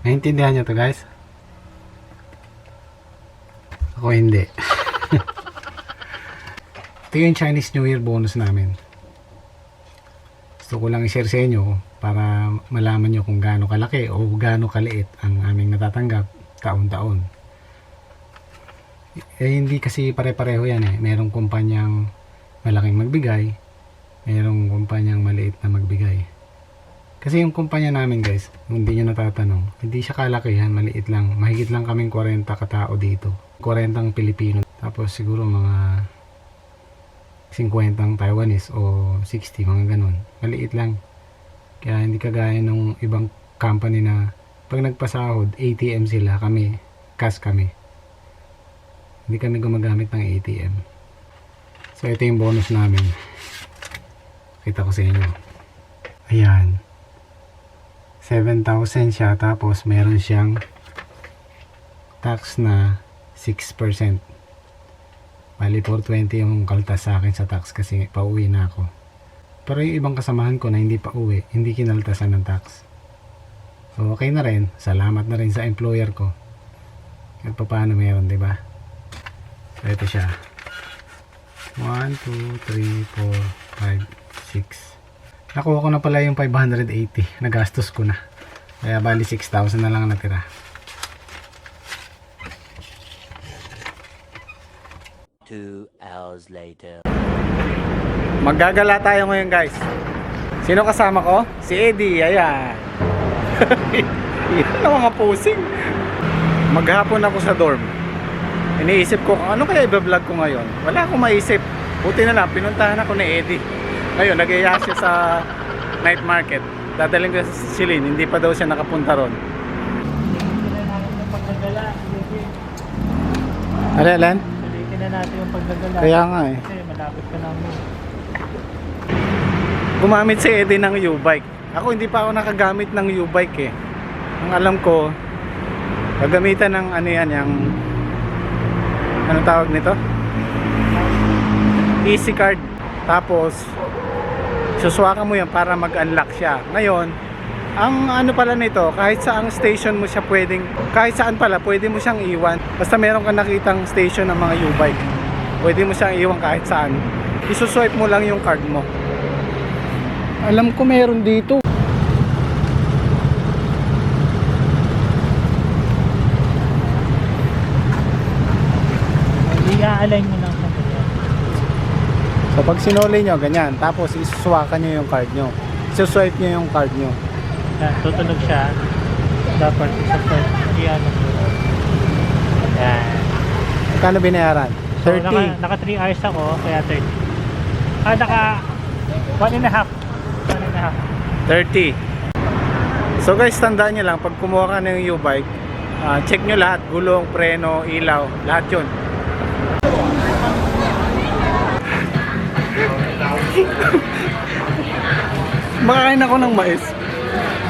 Naintindihan nyo to guys? Ako hindi. Ito yung Chinese New Year bonus namin. Gusto ko lang i-share sa inyo para malaman nyo kung gaano kalaki o gaano kaliit ang aming natatanggap taon-taon. Eh hindi kasi pare-pareho yan eh. Merong kumpanyang malaking magbigay, merong kumpanyang maliit na magbigay. Kasi yung kumpanya namin guys, hindi nyo natatanong, hindi siya kalakihan, maliit lang. Mahigit lang kaming 40 katao dito. 40 Pilipino. Tapos siguro mga 50 Taiwanese o 60, mga ganun. Maliit lang. Kaya hindi kagaya ng ibang company na pag nagpasahod, ATM sila, kami, cash kami. Hindi kami gumagamit ng ATM. So ito yung bonus namin. Kita ko sa inyo. Ayan. 7,000 siya, tapos meron siyang tax na 6%. Bali 420 yung kaltas sa akin sa tax kasi pauwi na ako. Pero yung ibang kasamahan ko na hindi pa uwi, hindi kinaltasan ng tax. So okay na rin, salamat na rin sa employer ko. At paano meron, 'di ba? So ito siya. 1 2 3 4 5 6. Nakuha ko na pala yung 580. Nagastos ko na. Kaya bali 6,000 na lang natira. Two hours later. Maggagala tayo ngayon guys. Sino kasama ko? Si Eddie. Ayan. Yan ang mga posing. Maghapon ako sa dorm. Iniisip ko kung ano kaya i-vlog ko ngayon. Wala akong maisip. Buti na lang, pinuntahan ako ni Eddie. Ngayon, nag-iya siya sa night market. Dadaling ko sa Silin, hindi pa daw siya nakapunta ron. Alan? Sulitin na natin yung paggagala. Kaya nga eh. Kasi malapit ka namin. Gumamit si Eddie ng U-bike. Ako hindi pa ako nakagamit ng U-bike eh. Ang alam ko, gagamitan ng ano yan, yung anong tawag nito? Easy card. Tapos suswakan mo yan para mag-unlock siya. Ngayon, ang ano pala nito, kahit saang station mo siya pwedeng, kahit saan pala pwede mo siyang iwan. Basta meron ka nakitang station ng mga U-bike, pwede mo siyang iwan kahit saan. Isuswipe mo lang yung card mo. Alam ko meron dito. I-align mo lang sa ganyan. So pag sinuli nyo, ganyan. Tapos isuswakan nyo yung card nyo. Isuswipe nyo yung card nyo. Yan, tutunog siya. Dapat isa-swipe. Iyan. Yan. Magkano binayaran? 30. So, naka 3 hours ako, kaya 30. Ah, naka 1.5. 1.5. 30. So guys, tandaan nyo lang, pag kumuha ka ng U-bike, check nyo lahat, gulong, preno, ilaw, lahat yun. Makain ako ng mais.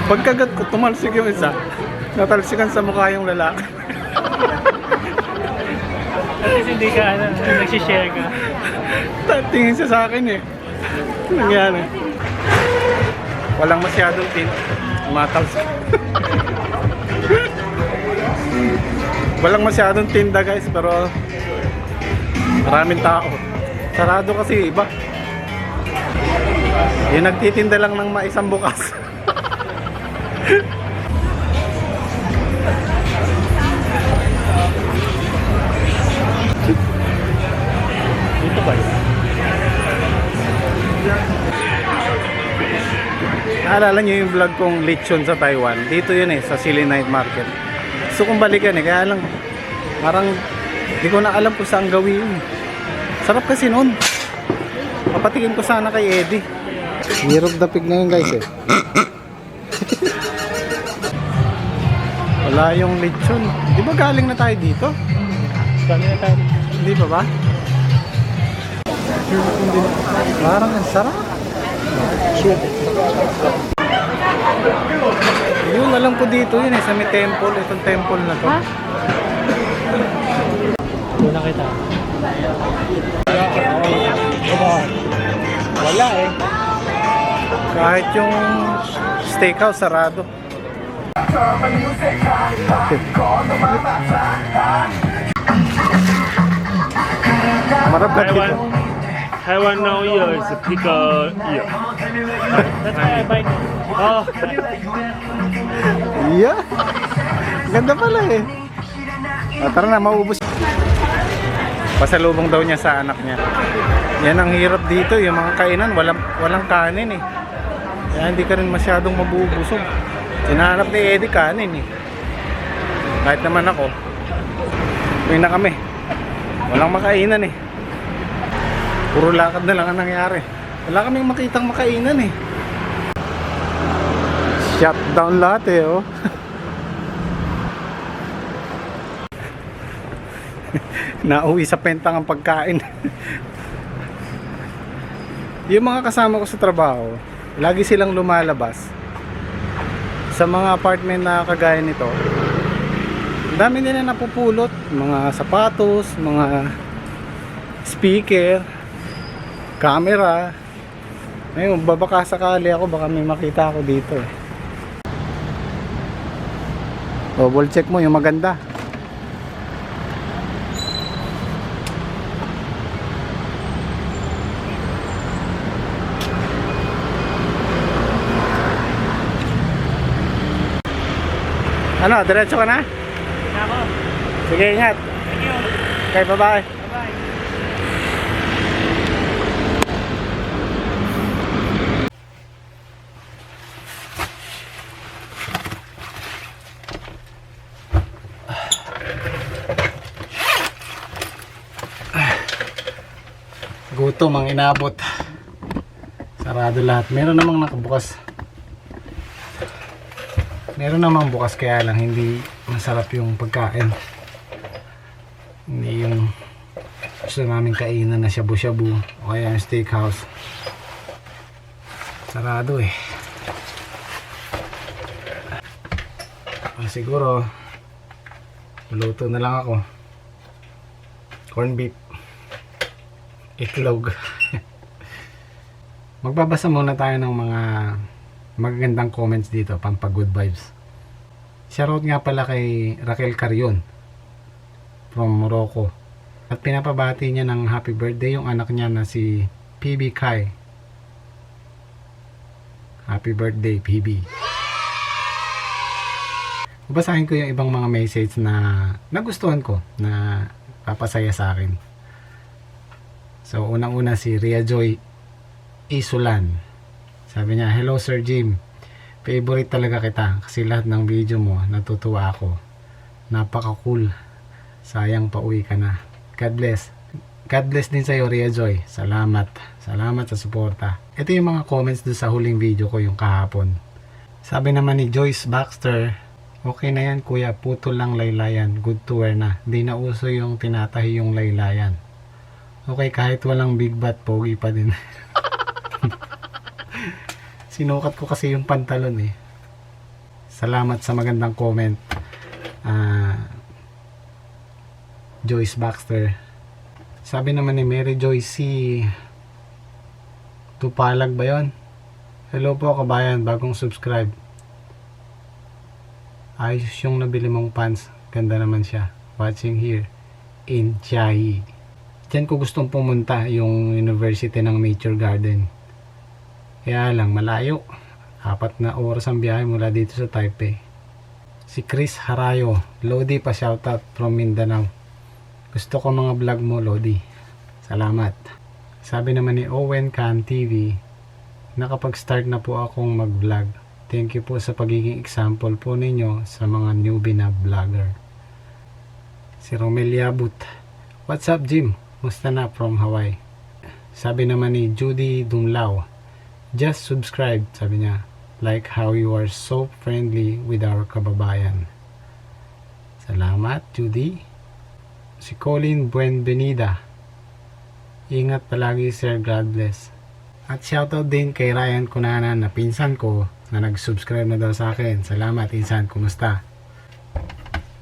Pagkagat ko, tumalsik yung isa. Natalsikan sa mukha yung lalaki. At least hindi ka, nagsishare ka. Tingin siya sa akin eh. Nangyari. Walang masyadong matalsik. Walang masyadong tinda guys, pero maraming tao. Sarado kasi iba. Yung nagtitinda lang ng maisang bukas. Dito ba yun? Naalala nyo yung vlog kong lechon sa Taiwan? Dito yun eh, sa Silin Night Market. Gusto kong balikan eh, kaya lang parang di ko na alam kung saan gawin. Sarap kasi nun. Papatingin ko sana kay Eddie. Year of the pig ngayon guys eh. Wala yung lechon. Di ba galing na tayo dito? Galing na tayo. Hindi pa ba? Parang ang sarap. Yun, alam ko dito yun eh, sa may temple. Itong temple na to. Doon na kita. Wala eh. Kahit yung steakhouse sarado. Marabat Taiwan, ito. Taiwan New Year is a pickle year. That's why I buy it. Oh, Yeah. Ganda pala eh. Tara na, maubos. Pasalubong daw niya sa anak niya. Yan ang hirap dito, yung mga kainan, walang kanin eh. Kaya hindi ka rin masyadong mabubusog. Hinahanap ni Eddie kanin eh. Kahit naman ako. Uwi na kami. Walang makainan eh. Puro lakad na lang ang nangyari. Wala kaming makitang makainan eh. Shutdown lahat eh oh. Nauwi sa pentang ang pagkain. Yung mga kasama ko sa trabaho, lagi silang lumalabas sa mga apartment na kagaya nito. Ang dami nila napupulot, mga sapatos, mga speaker, camera. Ngayon, babaka sakali ako, baka may makita ako dito eh. Double check mo yung maganda. Ano, diretso ka na? ako. Sige, ingat. Thank you. Okay, bye-bye. Bye-bye. Gutom ang inabot. Sarado lahat. Meron namang nakabukas. Meron namang bukas, kaya lang hindi masarap yung pagkain. Hindi yung gusto namin kainan na shabu-shabu o kaya yung steakhouse. Sarado eh. Siguro luto na lang ako. Corn beef, itlog. Magbabasa muna tayo ng mga magagandang comments dito, pampa good vibes. Shoutout nga pala kay Raquel Carion from Morocco. At pinapabati niya ng happy birthday yung anak niya na si PB Kai. Happy birthday PB. Basahin ko yung ibang mga message na nagustuhan ko, na papasaya sa akin. So unang-una si Ria Joy Isulan. Sabi niya, hello Sir Jim, favorite talaga kita kasi lahat ng video mo natutuwa ako. Napaka cool. Sayang pauwi ka na. God bless. God bless din sa'yo Ria Joy. Salamat. Salamat sa suporta. Ito yung mga comments doon sa huling video ko yung kahapon. Sabi naman ni Joyce Baxter, okay na yan kuya, putol lang laylayan. Good to wear na. Di na uso yung tinatahi yung laylayan. Okay, kahit walang big butt, pogi pa din. Sinukat ko kasi yung pantalon eh. Salamat sa magandang comment, Joyce Baxter. Sabi naman ni Mary Joy C. Tupalag ba yun? Hello po kabayan, bagong subscribe. Ayos yung nabili mong pants. Ganda naman siya. Watching here in Chiayi. Diyan ko gustong pumunta, yung University ng Nature Garden. Kaya lang malayo. 4 na oras ang biyahe mula dito sa Taipei. Si Chris Harayo, Lodi pa shoutout from Mindanao. Gusto ko mga vlog mo Lodi. Salamat. Sabi naman ni Owen Can TV, nakapag-start na po akong mag-vlog. Thank you po sa pagiging example po ninyo sa mga newbie na vlogger. Si Romelia But, what's up Jim? Musta na from Hawaii? Sabi naman ni Judy Dumlao, just subscribe, sabi niya. Like how you are so friendly with our kababayan. Salamat, Judy. Si Colin Buenvenida, ingat palagi sir, God bless. At shoutout din kay Ryan Cunanan na pinsan ko na nag-subscribe na daw sa akin. Salamat, insan. Kumusta?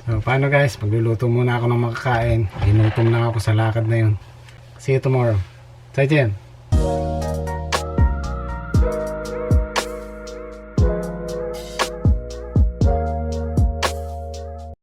So, paano guys? Magluluto muna ako ng makakain. Ginutom na ako sa lakad na yun. See you tomorrow. 再见